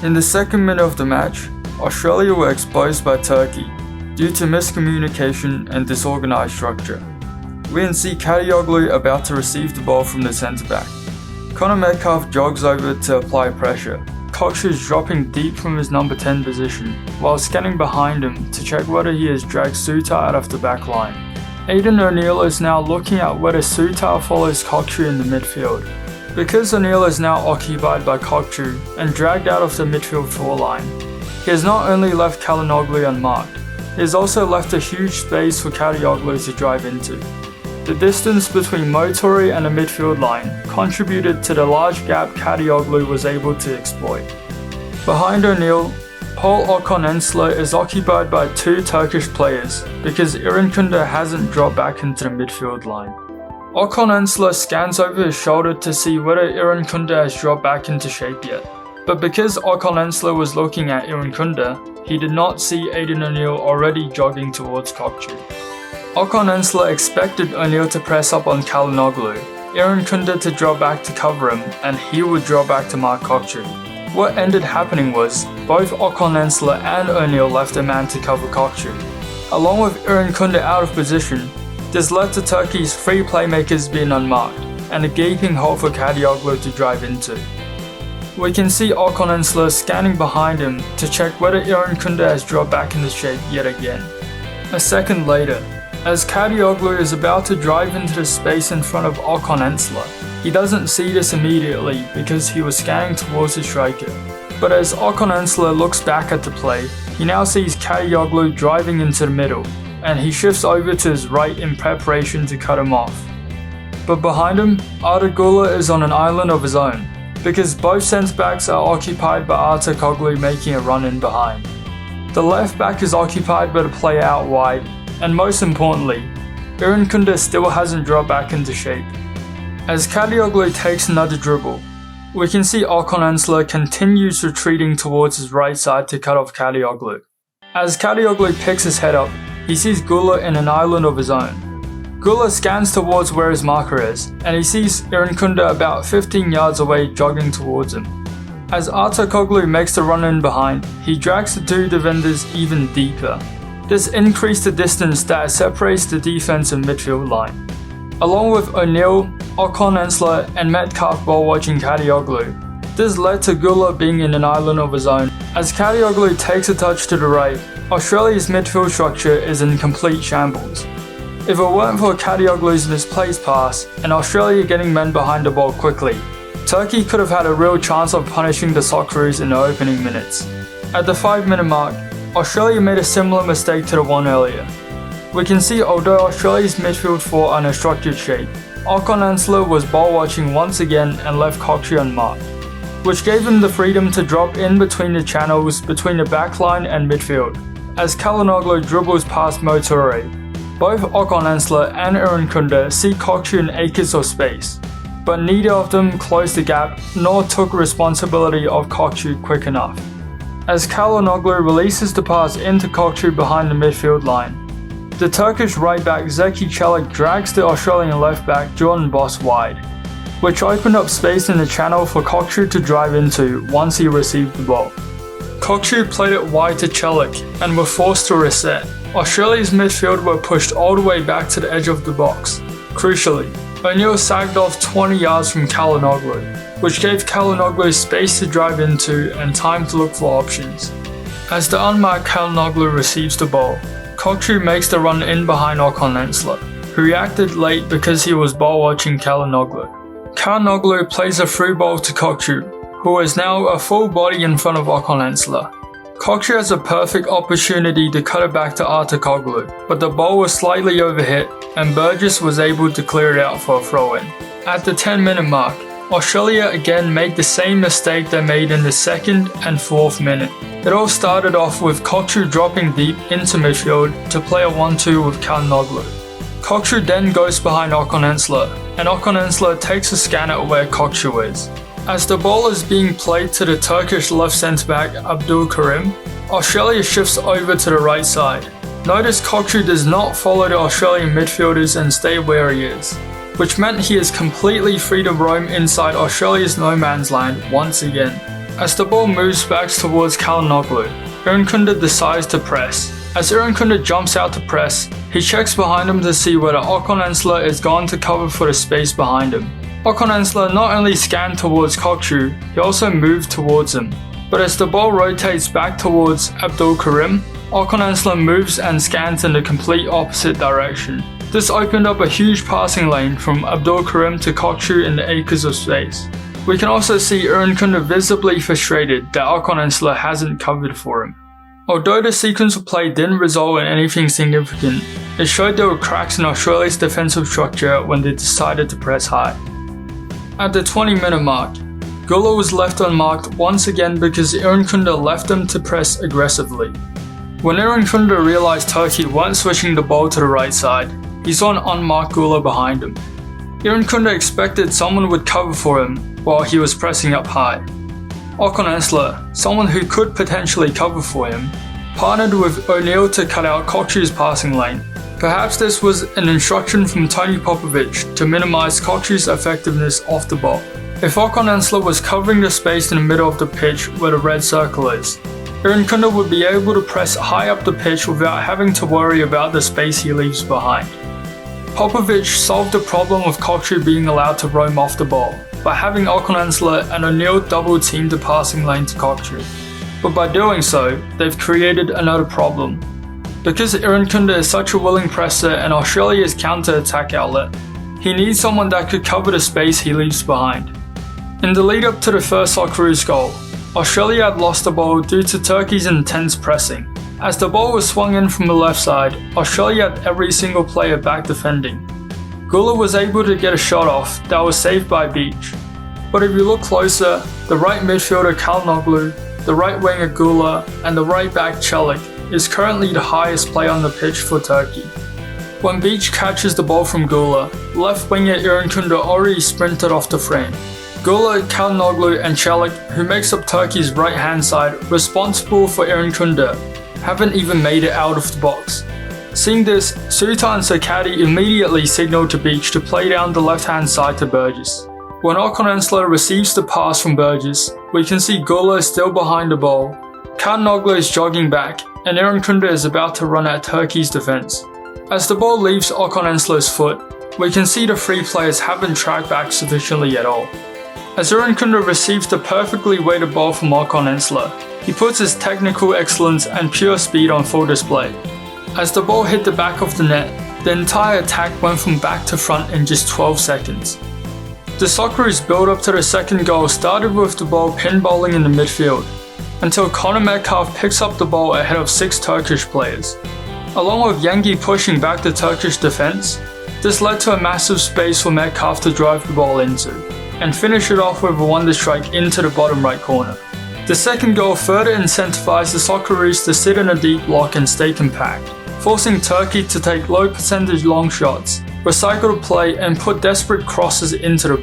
In the second minute of the match, Australia were exposed by Turkey due to miscommunication and disorganized structure. We can see Kadioglu about to receive the ball from the centre-back. Connor Metcalf jogs over to apply pressure. Kokcu is dropping deep from his number 10 position, while scanning behind him to check whether he has dragged Suter out of the back line. Aidan O'Neill is now looking at whether Suter follows Kokcu in the midfield. Because O'Neill is now occupied by Kokcu and dragged out of the midfield 4 line, he has not only left Calhanoglu unmarked, he has also left a huge space for Kadioglu to drive into. The distance between Motori and the midfield line contributed to the large gap Kadioglu was able to exploit. Behind O'Neill, Paul Okonensler is occupied by 2 Turkish players because Irankunda hasn't dropped back into the midfield line. Okonensler scans over his shoulder to see whether Irankunda has dropped back into shape yet, but because Okonensler was looking at Irankunda, he did not see Aidan O'Neill already jogging towards Kokcu. Okonensler expected O'Neill to press up on Calhanoglu, Irankunda to draw back to cover him, and he would draw back to mark Kokcu. What ended happening was, both Okonensler and O'Neill left a man to cover Kokcu. Along with Irankunda out of position, this led to Turkey's 3 playmakers being unmarked, and a gaping hole for Kadioglu to drive into. We can see Okonensler scanning behind him to check whether Irankunda has dropped back into shape yet again. A second later, as Kadioglu is about to drive into the space in front of Okonensler, he doesn't see this immediately because he was scanning towards the striker. But as Okonensler looks back at the play, he now sees Kadioglu driving into the middle, and he shifts over to his right in preparation to cut him off. But behind him, Arda Güler is on an island of his own, because both centre-backs are occupied by Artakoglu making a run in behind. The left back is occupied by the play out wide, and most importantly, Irankunda still hasn't dropped back into shape. As Kadioglu takes another dribble, we can see Okonensler continues retreating towards his right side to cut off Kadioglu. As Kadioglu picks his head up, he sees Güler in an island of his own. Güler scans towards where his marker is, and he sees Irankunda about 15 yards away jogging towards him. As Artakoglu makes the run in behind, he drags the 2 defenders even deeper. This increased the distance that separates the defensive midfield line. Along with O'Neill, Okonensler and Metcalf ball watching Kadioglu, this led to Güler being in an island of his own. As Kadioglu takes a touch to the right, Australia's midfield structure is in complete shambles. If it weren't for Kadioglu's misplaced pass and Australia getting men behind the ball quickly, Turkey could have had a real chance of punishing the Socceroos in the opening minutes. At the 5-minute mark, Australia made a similar mistake to the one earlier. We can see although Australia's midfield 4 are in a structured shape, Okonensler was ball watching once again and left Kokcu unmarked, which gave him the freedom to drop in between the channels between the backline and midfield. As Calhanoglu dribbles past Motori, both Okonensler and Irankunda see Kokcu in acres of space, but neither of them closed the gap nor took responsibility of Kokcu quick enough. As Calhanoglu releases the pass into Kokcu behind the midfield line, the Turkish right back Zeki Çelik drags the Australian left back Jordan Boss wide, which opened up space in the channel for Kokcu to drive into once he received the ball. Kokcu played it wide to Çelik and were forced to reset. Australia's midfield were pushed all the way back to the edge of the box. Crucially, O'Neill sagged off 20 yards from Calhanoglu, which gave Calhanoglu space to drive into and time to look for options. As the unmarked Calhanoglu receives the ball, Kokcu makes the run in behind Okonensler, who reacted late because he was ball watching Calhanoglu. Calhanoglu plays a through ball to Kokcu, who is now a full body in front of Okonensler. Kokcu has a perfect opportunity to cut it back to Artakoglu, but the ball was slightly overhit and Burgess was able to clear it out for a throw-in. At the 10-minute mark, Australia again made the same mistake they made in the 2nd and 4th minute. It all started off with Kokcu dropping deep into midfield to play a 1-2 with Calhanoglu. Kokcu then goes behind Okonensler, and Okonensler takes a scan at where Kokcu is. As the ball is being played to the Turkish left centre-back Abdul Karim, Australia shifts over to the right side. Notice Kokcu does not follow the Australian midfielders and stay where he is, which meant he is completely free to roam inside Australia's no man's land once again. As the ball moves back towards Çalhanoğlu, Irankunda decides to press. As Irankunda jumps out to press, he checks behind him to see whether Okan Ensler is gone to cover for the space behind him. Okan Ensler not only scanned towards Kokcu, he also moved towards him. But as the ball rotates back towards Abdülkerim, Okan Ensler moves and scans in the complete opposite direction. This opened up a huge passing lane from Abdülkerim to Kokcu in the acres of space. We can also see Irankunda visibly frustrated that Okan Ensler hasn't covered for him. Although the sequence of play didn't result in anything significant, it showed there were cracks in Australia's defensive structure when they decided to press high. At the 20-minute mark, Gula was left unmarked once again because Irankunda left him to press aggressively. When Irankunda realized Turkey weren't switching the ball to the right side, he saw an unmarked Gula behind him. Irankunda expected someone would cover for him while he was pressing up high. Okan Ensler, someone who could potentially cover for him, partnered with O'Neill to cut out Kokcu's passing lane. Perhaps this was an instruction from Tony Popovic to minimize Kokcu's effectiveness off the ball. If Okan Ensler was covering the space in the middle of the pitch where the red circle is, Irankunda would be able to press high up the pitch without having to worry about the space he leaves behind. Popovic solved the problem of Kokcu being allowed to roam off the ball by having Okan Ensler and O'Neill double-team the passing lane to Kokcu. But by doing so, they've created another problem. Because Irankunda is such a willing presser and Australia's counter-attack outlet, he needs someone that could cover the space he leaves behind. In the lead-up to the first Socceroos goal, Australia had lost the ball due to Turkey's intense pressing. As the ball was swung in from the left side, Australia had every single player back defending. Gula was able to get a shot off that was saved by Beach. But if you look closer, the right midfielder Çalhanoğlu, the right winger Gula, and the right back Çelik is currently the highest player on the pitch for Turkey. When Beach catches the ball from Gula, left winger Irankunda already sprinted off the frame. Gula, Çalhanoğlu, and Çelik, who makes up Turkey's right-hand side responsible for Irankunda, haven't even made it out of the box. Seeing this, Sultan Sakati immediately signaled to Beach to play down the left-hand side to Burgess. When Okan Ensler receives the pass from Burgess, we can see Gula is still behind the ball, Çalhanoğlu is jogging back, and Irankunda is about to run at Turkey's defense. As the ball leaves Okan Ensler's foot, we can see the three players haven't tracked back sufficiently at all. As Irankunda receives the perfectly weighted ball from Okan Ensler, he puts his technical excellence and pure speed on full display. As the ball hit the back of the net, the entire attack went from back to front in just 12 seconds. The Socceroos build-up to the second goal started with the ball pinballing in the midfield, until Conor Metcalfe picks up the ball ahead of 6 Turkish players. Along with Yengi pushing back the Turkish defense, this led to a massive space for Metcalfe to drive the ball into, and finish it off with a wonder strike into the bottom right corner. The second goal further incentivized the Socceroos to sit in a deep block and stay compact, forcing Turkey to take low percentage long shots, recycle the play and put desperate crosses into the box.